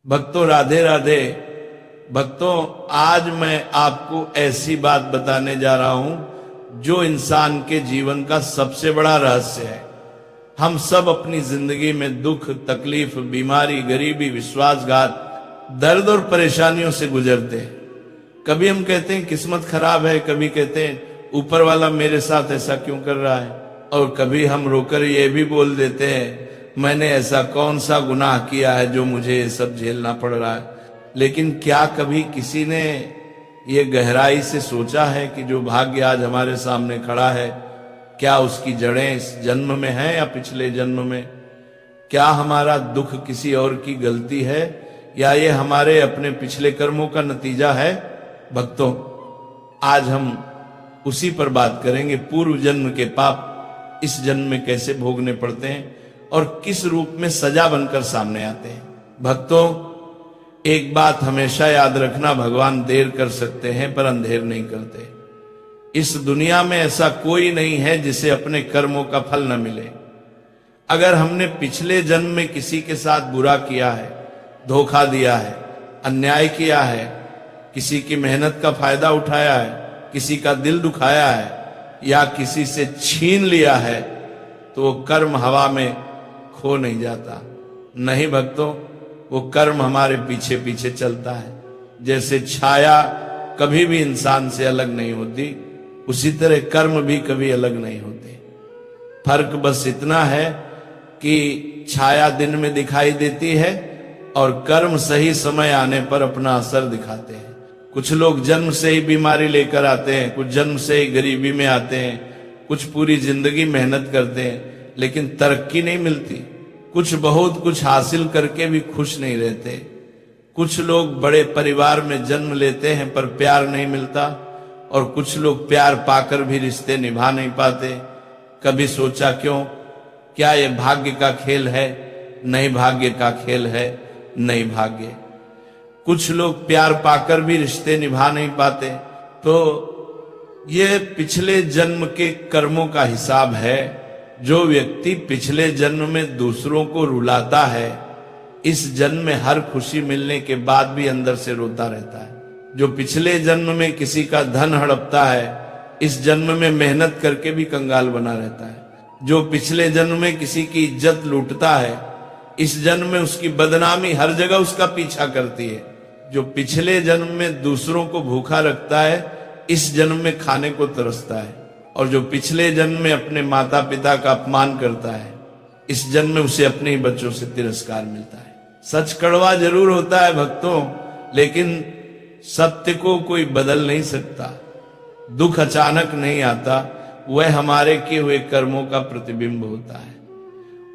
भक्तों राधे राधे। भक्तों आज मैं आपको ऐसी बात बताने जा रहा हूं जो इंसान के जीवन का सबसे बड़ा रहस्य है। हम सब अपनी जिंदगी में दुख, तकलीफ, बीमारी, गरीबी, विश्वासघात, दर्द और परेशानियों से गुजरते हैं। कभी हम कहते हैं किस्मत खराब है, कभी कहते हैं ऊपर वाला मेरे साथ ऐसा क्यों कर रहा है, और कभी हम रोकर ये भी बोल देते हैं मैंने ऐसा कौन सा गुनाह किया है जो मुझे ये सब झेलना पड़ रहा है। लेकिन क्या कभी किसी ने ये गहराई से सोचा है कि जो भाग्य आज हमारे सामने खड़ा है, क्या उसकी जड़ें इस जन्म में हैं या पिछले जन्म में? क्या हमारा दुख किसी और की गलती है या ये हमारे अपने पिछले कर्मों का नतीजा है? भक्तों आज हम उसी पर बात करेंगे। पूर्व जन्म के पाप इस जन्म में कैसे भोगने पड़ते हैं और किस रूप में सजा बनकर सामने आते हैं। भक्तों एक बात हमेशा याद रखना, भगवान देर कर सकते हैं पर अंधेर नहीं करते। इस दुनिया में ऐसा कोई नहीं है जिसे अपने कर्मों का फल न मिले। अगर हमने पिछले जन्म में किसी के साथ बुरा किया है, धोखा दिया है, अन्याय किया है, किसी की मेहनत का फायदा उठाया है, किसी का दिल दुखाया है या किसी से छीन लिया है, तो वो कर्म हवा में खो नहीं जाता। नहीं भक्तों, वो कर्म हमारे पीछे पीछे चलता है। जैसे छाया कभी भी इंसान से अलग नहीं होती, उसी तरह कर्म भी कभी अलग नहीं होते। फर्क बस इतना है कि छाया दिन में दिखाई देती है और कर्म सही समय आने पर अपना असर दिखाते हैं। कुछ लोग जन्म से ही बीमारी लेकर आते हैं, कुछ जन्म से ही गरीबी में आते हैं, कुछ पूरी जिंदगी मेहनत करते हैं लेकिन तरक्की नहीं मिलती। कुछ बहुत कुछ हासिल करके भी खुश नहीं रहते। कुछ लोग बड़े परिवार में जन्म लेते हैं पर प्यार नहीं मिलता, और कुछ लोग प्यार पाकर भी रिश्ते निभा नहीं पाते। कभी सोचा क्यों? क्या ये भाग्य का खेल है? नहीं, भाग्य का खेल है, नहीं भाग्य। कुछ लोग प्यार पाकर भी रिश्ते निभा नहीं पाते। तो ये पिछले जन्म के कर्मों का हिसाब है। जो व्यक्ति पिछले जन्म में दूसरों को रुलाता है, इस जन्म में हर खुशी मिलने के बाद भी अंदर से रोता रहता है। जो पिछले जन्म में किसी का धन हड़पता है, इस जन्म में मेहनत करके भी कंगाल बना रहता है। जो पिछले जन्म में किसी की इज्जत लूटता है, इस जन्म में उसकी बदनामी हर जगह उसका पीछा करती है। जो पिछले जन्म में दूसरों को भूखा रखता है, इस जन्म में खाने को तरसता है। और जो पिछले जन्म में अपने माता पिता का अपमान करता है, इस जन्म में उसे अपने ही बच्चों से तिरस्कार मिलता है। सच कड़वा जरूर होता है भक्तों, लेकिन सत्य को कोई बदल नहीं सकता। दुख अचानक नहीं आता, वह हमारे किए हुए कर्मों का प्रतिबिंब होता है।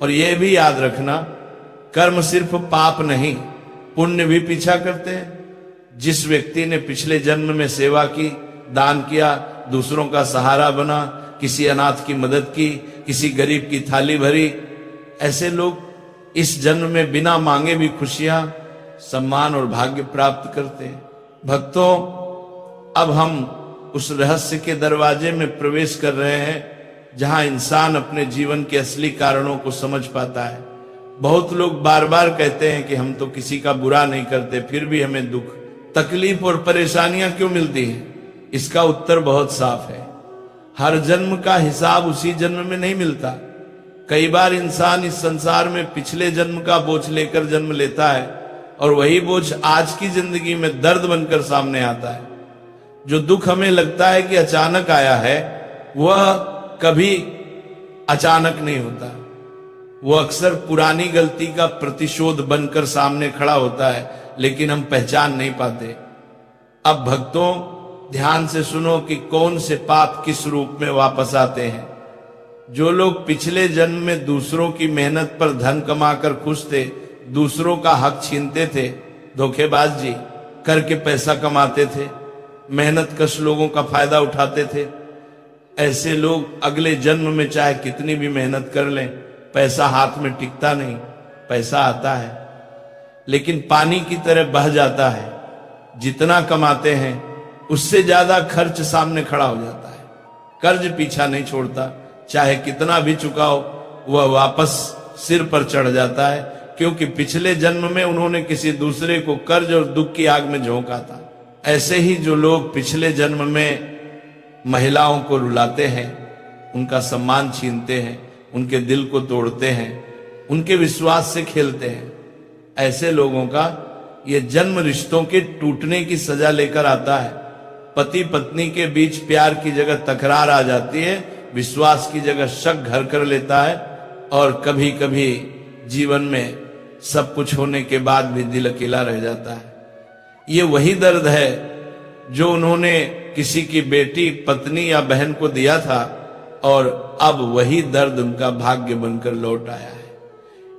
और यह भी याद रखना, कर्म सिर्फ पाप नहीं, पुण्य भी पीछा करते हैं। जिस व्यक्ति ने पिछले जन्म में सेवा की, दान किया, दूसरों का सहारा बना, किसी अनाथ की मदद की, किसी गरीब की थाली भरी, ऐसे लोग इस जन्म में बिना मांगे भी खुशियां, सम्मान और भाग्य प्राप्त करते हैं। भक्तों अब हम उस रहस्य के दरवाजे में प्रवेश कर रहे हैं जहां इंसान अपने जीवन के असली कारणों को समझ पाता है। बहुत लोग बार बार कहते हैं कि हम तो किसी का बुरा नहीं करते, फिर भी हमें दुख, तकलीफ और परेशानियां क्यों मिलती हैं? इसका उत्तर बहुत साफ है। हर जन्म का हिसाब उसी जन्म में नहीं मिलता। कई बार इंसान इस संसार में पिछले जन्म का बोझ लेकर जन्म लेता है और वही बोझ आज की जिंदगी में दर्द बनकर सामने आता है। जो दुख हमें लगता है कि अचानक आया है, वह कभी अचानक नहीं होता। वो अक्सर पुरानी गलती का प्रतिशोध बनकर सामने खड़ा होता है, लेकिन हम पहचान नहीं पाते। अब भक्तों ध्यान से सुनो कि कौन से पाप किस रूप में वापस आते हैं। जो लोग पिछले जन्म में दूसरों की मेहनत पर धन कमाकर खुश थे, दूसरों का हक छीनते थे, धोखेबाज जी करके पैसा कमाते थे, मेहनत कश लोगों का फायदा उठाते थे, ऐसे लोग अगले जन्म में चाहे कितनी भी मेहनत कर लें, पैसा हाथ में टिकता नहीं। पैसा आता है लेकिन पानी की तरह बह जाता है। जितना कमाते हैं उससे ज्यादा खर्च सामने खड़ा हो जाता है। कर्ज पीछा नहीं छोड़ता, चाहे कितना भी चुकाओ वह वापस सिर पर चढ़ जाता है। क्योंकि पिछले जन्म में उन्होंने किसी दूसरे को कर्ज और दुख की आग में झोंका था। ऐसे ही जो लोग पिछले जन्म में महिलाओं को रुलाते हैं, उनका सम्मान छीनते हैं, उनके दिल को तोड़ते हैं, उनके विश्वास से खेलते हैं, ऐसे लोगों का ये जन्म रिश्तों के टूटने की सजा लेकर आता है। पति पत्नी के बीच प्यार की जगह तकरार आ जाती है, विश्वास की जगह शक घर कर लेता है, और कभी कभी जीवन में सब कुछ होने के बाद भी दिल अकेला रह जाता है। ये वही दर्द है जो उन्होंने किसी की बेटी, पत्नी या बहन को दिया था, और अब वही दर्द उनका भाग्य बनकर लौट आया है।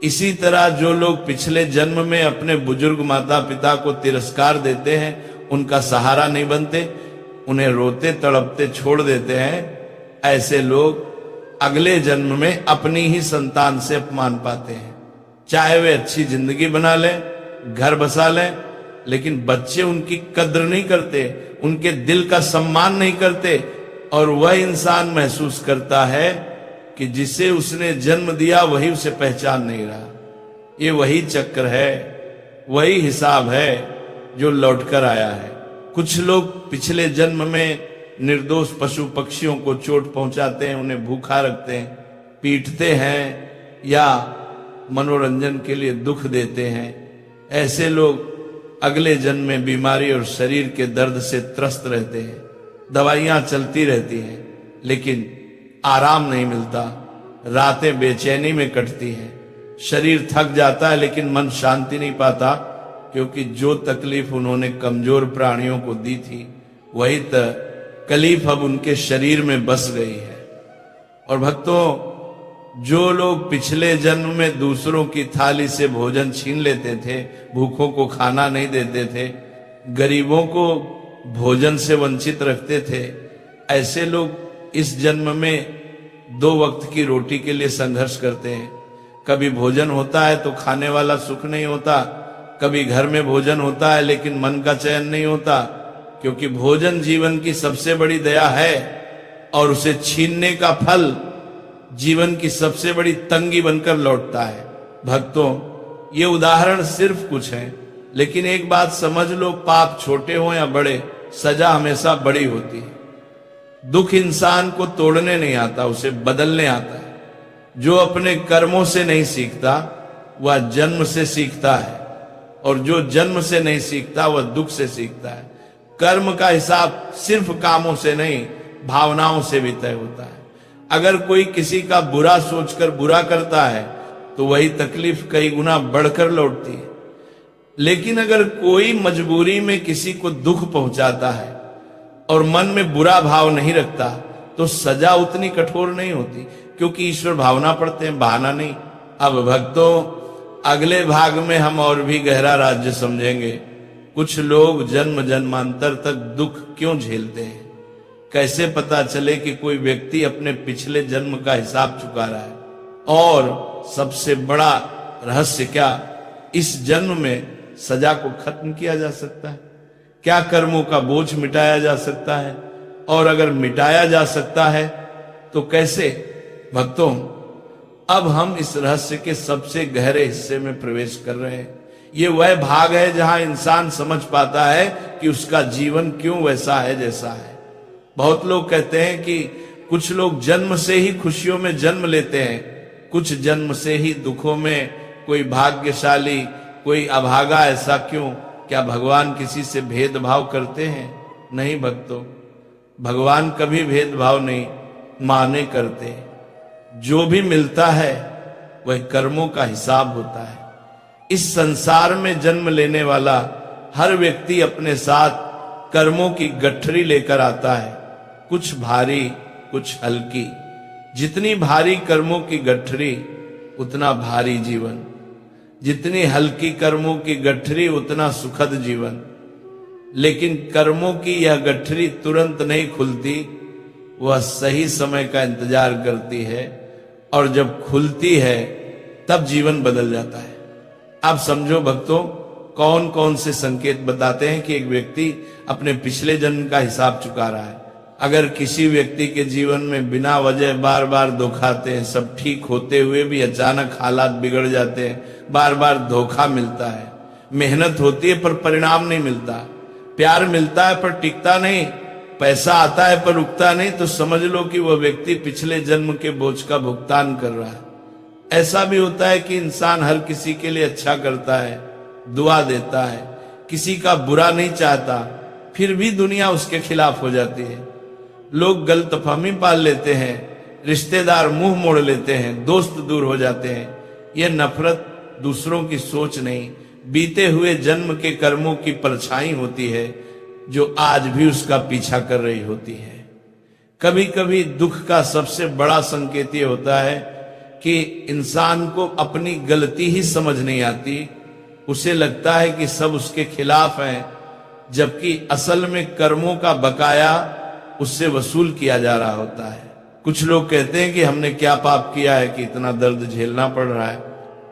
इसी तरह जो लोग पिछले जन्म में अपने बुजुर्ग माता पिता को तिरस्कार देते हैं, उनका सहारा नहीं बनते, उन्हें रोते तड़पते छोड़ देते हैं, ऐसे लोग अगले जन्म में अपनी ही संतान से अपमान पाते हैं। चाहे वे अच्छी जिंदगी बना लें, घर बसा लें, लेकिन बच्चे उनकी कद्र नहीं करते, उनके दिल का सम्मान नहीं करते, और वह इंसान महसूस करता है कि जिसे उसने जन्म दिया वही उसे पहचान नहीं रहा। ये वही चक्र है, वही हिसाब है जो लौटकर आया है। कुछ लोग पिछले जन्म में निर्दोष पशु पक्षियों को चोट पहुंचाते हैं, उन्हें भूखा रखते हैं, पीटते हैं, या मनोरंजन के लिए दुख देते हैं। ऐसे लोग अगले जन्म में बीमारी और शरीर के दर्द से त्रस्त रहते हैं। दवाइयां चलती रहती हैं, लेकिन आराम नहीं मिलता, रातें बेचैनी में कटती हैं, शरीर थक जाता है लेकिन मन शांति नहीं पाता, क्योंकि जो तकलीफ उन्होंने कमजोर प्राणियों को दी थी वही तकलीफ अब उनके शरीर में बस गई है। और भक्तों, जो लोग पिछले जन्म में दूसरों की थाली से भोजन छीन लेते थे, भूखों को खाना नहीं देते थे, गरीबों को भोजन से वंचित रखते थे, ऐसे लोग इस जन्म में 2 वक्त की रोटी के लिए संघर्ष करते हैं। कभी भोजन होता है तो खाने वाला सुख नहीं होता, कभी घर में भोजन होता है लेकिन मन का चैन नहीं होता, क्योंकि भोजन जीवन की सबसे बड़ी दया है, और उसे छीनने का फल जीवन की सबसे बड़ी तंगी बनकर लौटता है। भक्तों, ये उदाहरण सिर्फ कुछ हैं, लेकिन एक बात समझ लो, पाप छोटे हो या बड़े, सजा हमेशा बड़ी होती है। दुख इंसान को तोड़ने नहीं आता, उसे बदलने आता है। जो अपने कर्मों से नहीं सीखता वह जन्म से सीखता है, और जो जन्म से नहीं सीखता वह दुख से सीखता है। कर्म का हिसाब सिर्फ कामों से नहीं, भावनाओं से भी तय होता है। अगर कोई किसी का बुरा सोचकर बुरा करता है तो वही तकलीफ कई गुना बढ़कर लौटती है। लेकिन अगर कोई मजबूरी में किसी को दुख पहुंचाता है और मन में बुरा भाव नहीं रखता, तो सजा उतनी कठोर नहीं होती, क्योंकि ईश्वर भावना पढ़ते हैं, बहाना नहीं। अब भक्तों, अगले भाग में हम और भी गहरा राज्य समझेंगे। कुछ लोग जन्म जन्मांतर तक दुख क्यों झेलते हैं, कैसे पता चले कि कोई व्यक्ति अपने पिछले जन्म का हिसाब चुका रहा है, और सबसे बड़ा रहस्य क्या, इस जन्म में सजा को खत्म किया जा सकता है? क्या कर्मों का बोझ मिटाया जा सकता है? और अगर मिटाया जा सकता है तो कैसे? भक्तों, अब हम इस रहस्य के सबसे गहरे हिस्से में प्रवेश कर रहे हैं। ये वह भाग है जहां इंसान समझ पाता है कि उसका जीवन क्यों वैसा है जैसा है। बहुत लोग कहते हैं कि कुछ लोग जन्म से ही खुशियों में जन्म लेते हैं, कुछ जन्म से ही दुखों में, कोई भाग्यशाली कोई अभागा, ऐसा क्यों? क्या भगवान किसी से भेदभाव करते हैं? नहीं भक्तों, भगवान कभी भेदभाव नहीं माने करते। जो भी मिलता है वह कर्मों का हिसाब होता है। इस संसार में जन्म लेने वाला हर व्यक्ति अपने साथ कर्मों की गठरी लेकर आता है, कुछ भारी कुछ हल्की। जितनी भारी कर्मों की गठरी उतना भारी जीवन, जितनी हल्की कर्मों की गठरी उतना सुखद जीवन। लेकिन कर्मों की यह गठरी तुरंत नहीं खुलती, वह सही समय का इंतजार करती है, और जब खुलती है तब जीवन बदल जाता है। आप समझो भक्तों, कौन कौन से संकेत बताते हैं कि एक व्यक्ति अपने पिछले जन्म का हिसाब चुका रहा है। अगर किसी व्यक्ति के जीवन में बिना वजह बार बार दुख आते हैं, सब ठीक होते हुए भी अचानक हालात बिगड़ जाते हैं, बार बार धोखा मिलता है, मेहनत होती है पर परिणाम नहीं मिलता, प्यार मिलता है पर टिकता नहीं, पैसा आता है पर रुकता नहीं, तो समझ लो कि वह व्यक्ति पिछले जन्म के बोझ का भुगतान कर रहा है। ऐसा भी होता है कि इंसान हर किसी के लिए अच्छा करता है, दुआ देता है, किसी का बुरा नहीं चाहता, फिर भी दुनिया उसके खिलाफ हो जाती है। लोग गलतफहमी पाल लेते हैं, रिश्तेदार मुंह मोड़ लेते हैं, दोस्त दूर हो जाते हैं। यह नफरत दूसरों की सोच नहीं, बीते हुए जन्म के कर्मों की परछाई होती है जो आज भी उसका पीछा कर रही होती है। कभी कभी दुख का सबसे बड़ा संकेत यह होता है कि इंसान को अपनी गलती ही समझ नहीं आती, उसे लगता है कि सब उसके खिलाफ हैं, जबकि असल में कर्मों का बकाया उससे वसूल किया जा रहा होता है। कुछ लोग कहते हैं कि हमने क्या पाप किया है कि इतना दर्द झेलना पड़ रहा है।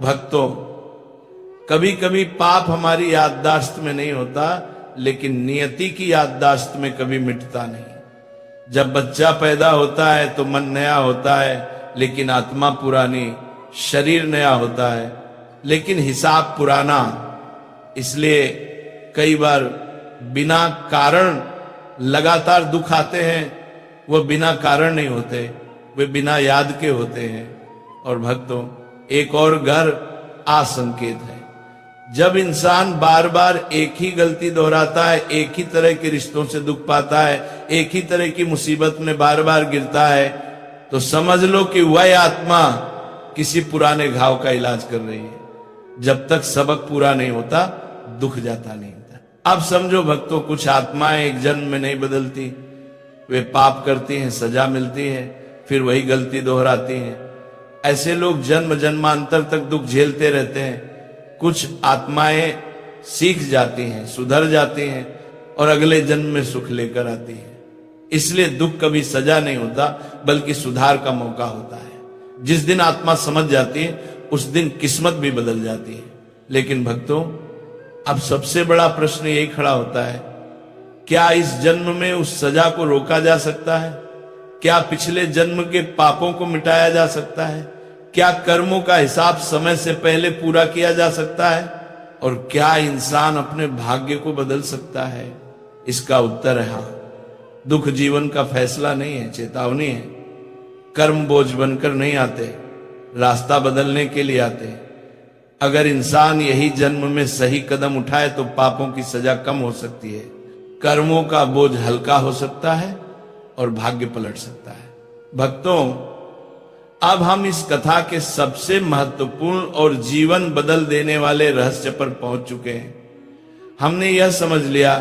भक्तों, कभी कभी पाप हमारी याददाश्त में नहीं होता, लेकिन नियति की याददाश्त में कभी मिटता नहीं। जब बच्चा पैदा होता है तो मन नया होता है, लेकिन आत्मा पुरानी, शरीर नया होता है लेकिन हिसाब पुराना। इसलिए कई बार बिना कारण लगातार दुख आते हैं, वह बिना कारण नहीं होते, वे बिना याद के होते हैं। और भक्तों, एक और घर आसंकेत है। जब इंसान बार बार एक ही गलती दोहराता है, एक ही तरह के रिश्तों से दुख पाता है, एक ही तरह की मुसीबत में बार बार गिरता है, तो समझ लो कि वह आत्मा किसी पुराने घाव का इलाज कर रही है। जब तक सबक पूरा नहीं होता, दुख जाता नहीं होता। अब समझो भक्तों, कुछ आत्माएं एक जन्म में नहीं बदलती, वे पाप करती हैं, सजा मिलती है, फिर वही गलती दोहराती हैं। ऐसे लोग जन्म जन्मांतर तक दुख झेलते रहते हैं। कुछ आत्माएं सीख जाती हैं, सुधर जाती हैं और अगले जन्म में सुख लेकर आती हैं। इसलिए दुख कभी सजा नहीं होता, बल्कि सुधार का मौका होता है। जिस दिन आत्मा समझ जाती है, उस दिन किस्मत भी बदल जाती है। लेकिन भक्तों, अब सबसे बड़ा प्रश्न यही खड़ा होता है, क्या इस जन्म में उस सजा को रोका जा सकता है? क्या पिछले जन्म के पापों को मिटाया जा सकता है? क्या कर्मों का हिसाब समय से पहले पूरा किया जा सकता है? और क्या इंसान अपने भाग्य को बदल सकता है? इसका उत्तर है हाँ। दुख जीवन का फैसला नहीं है, चेतावनी है। कर्म बोझ बनकर नहीं आते, रास्ता बदलने के लिए आते हैं। अगर इंसान यही जन्म में सही कदम उठाए तो पापों की सजा कम हो सकती है, कर्मों का बोझ हल्का हो सकता है और भाग्य पलट सकता है। भक्तों, अब हम इस कथा के सबसे महत्वपूर्ण और जीवन बदल देने वाले रहस्य पर पहुंच चुके हैं। हमने यह समझ लिया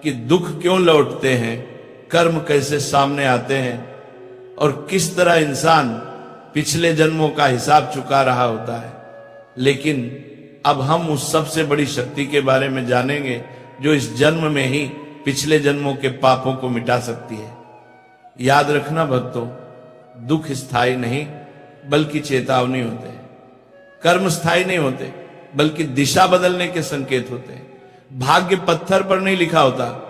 कि दुख क्यों लौटते हैं, कर्म कैसे सामने आते हैं और किस तरह इंसान पिछले जन्मों का हिसाब चुका रहा होता है। लेकिन अब हम उस सबसे बड़ी शक्ति के बारे में जानेंगे जो इस जन्म में ही पिछले जन्मों के पापों को मिटा सकती है। याद रखना भक्तों, दुख स्थायी नहीं बल्कि चेतावनी होते हैं। कर्म स्थायी नहीं होते बल्कि दिशा बदलने के संकेत होते हैं। भाग्य पत्थर पर नहीं लिखा होता,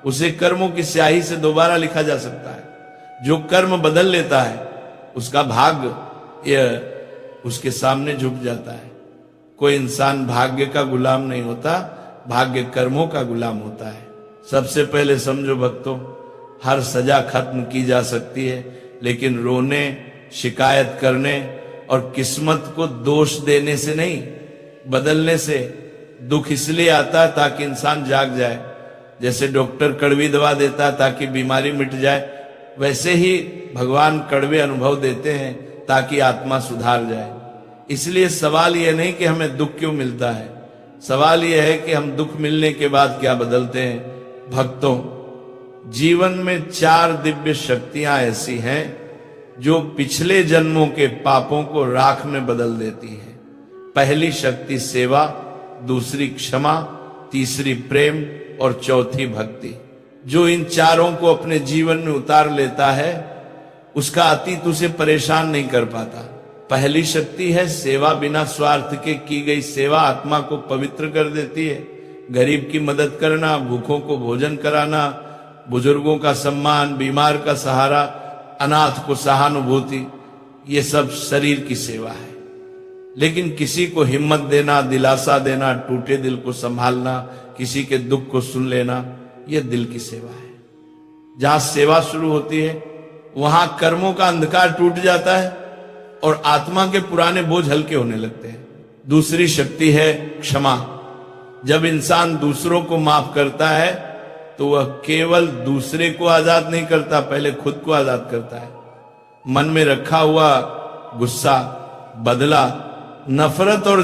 उसे कर्मों की स्याही से दोबारा लिखा जा सकता है। जो कर्म बदल लेता है उसका भाग्य उसके सामने झुक जाता है। कोई इंसान भाग्य का गुलाम नहीं होता, भाग्य कर्मों का गुलाम होता है। सबसे पहले समझो भक्तों, हर सजा खत्म की जा सकती है, लेकिन रोने, शिकायत करने और किस्मत को दोष देने से नहीं, बदलने से। दुख इसलिए आता है ताकि इंसान जाग जाए। जैसे डॉक्टर कड़वी दवा देता है ताकि बीमारी मिट जाए, वैसे ही भगवान कड़वे अनुभव देते हैं ताकि आत्मा सुधार जाए। इसलिए सवाल यह नहीं कि हमें दुख क्यों मिलता है, सवाल यह है कि हम दुख मिलने के बाद क्या बदलते हैं। भक्तों, जीवन में 4 दिव्य शक्तियां ऐसी हैं जो पिछले जन्मों के पापों को राख में बदल देती हैं। पहली शक्ति सेवा, दूसरी क्षमा, तीसरी प्रेम और चौथी भक्ति। जो इन चारों को अपने जीवन में उतार लेता है उसका अतीत उसे परेशान नहीं कर पाता। पहली शक्ति है सेवा। बिना स्वार्थ के की गई सेवा आत्मा को पवित्र कर देती है। गरीब की मदद करना, भूखों को भोजन कराना, बुजुर्गों का सम्मान, बीमार का सहारा, अनाथ को सहानुभूति, ये सब शरीर की सेवा है। लेकिन किसी को हिम्मत देना, दिलासा देना, टूटे दिल को संभालना, किसी के दुख को सुन लेना, यह दिल की सेवा है। जहां सेवा शुरू होती है वहां कर्मों का अंधकार टूट जाता है और आत्मा के पुराने बोझ हल्के होने लगते हैं। दूसरी शक्ति है क्षमा। जब इंसान दूसरों को माफ करता है तो वह केवल दूसरे को आजाद नहीं करता, पहले खुद को आजाद करता है। मन में रखा हुआ गुस्सा, बदला, नफरत और